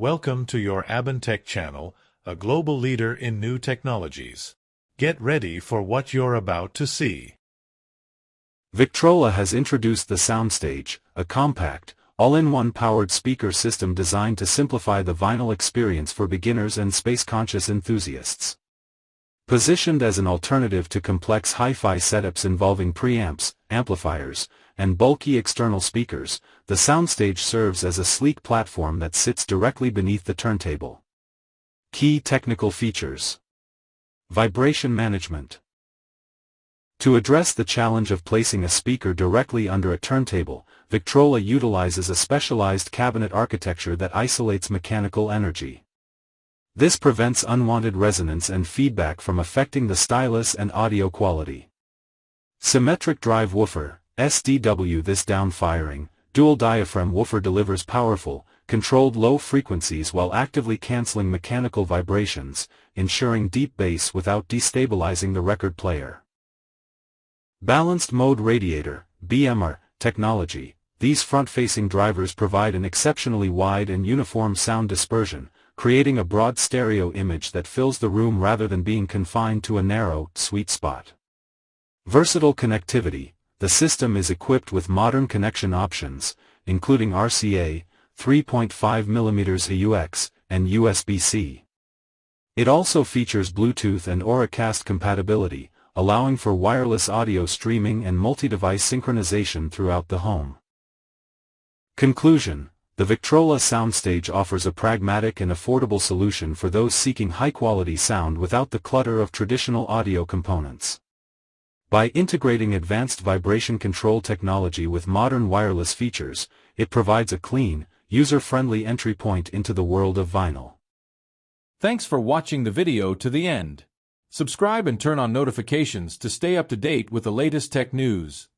Welcome to your Abentech channel, a global leader in new technologies. Get ready for what you're about to see. Victrola has introduced the Soundstage, a compact, all-in-one powered speaker system designed to simplify the vinyl experience for beginners and space-conscious enthusiasts. Positioned as an alternative to complex hi-fi setups involving preamps, amplifiers, and bulky external speakers, the Soundstage serves as a sleek platform that sits directly beneath the turntable. Key technical features. Vibration management. To address the challenge of placing a speaker directly under a turntable, Victrola utilizes a specialized cabinet architecture that isolates mechanical energy. This prevents unwanted resonance and feedback from affecting the stylus and audio quality. Symmetric Drive Woofer, SDW. This down-firing, dual-diaphragm woofer delivers powerful, controlled low frequencies while actively canceling mechanical vibrations, ensuring deep bass without destabilizing the record player. Balanced Mode Radiator, BMR, technology. These front-facing drivers provide an exceptionally wide and uniform sound dispersion, creating a broad stereo image that fills the room rather than being confined to a narrow, sweet spot. Versatile connectivity. The system is equipped with modern connection options, including RCA, 3.5mm AUX, and USB-C. It also features Bluetooth and Auracast compatibility, allowing for wireless audio streaming and multi-device synchronization throughout the home. Conclusion. The Victrola Soundstage offers a pragmatic and affordable solution for those seeking high-quality sound without the clutter of traditional audio components. By integrating advanced vibration control technology with modern wireless features, it provides a clean, user-friendly entry point into the world of vinyl. Thanks for watching the video to the end. Subscribe and turn on notifications to stay up to date with the latest tech news.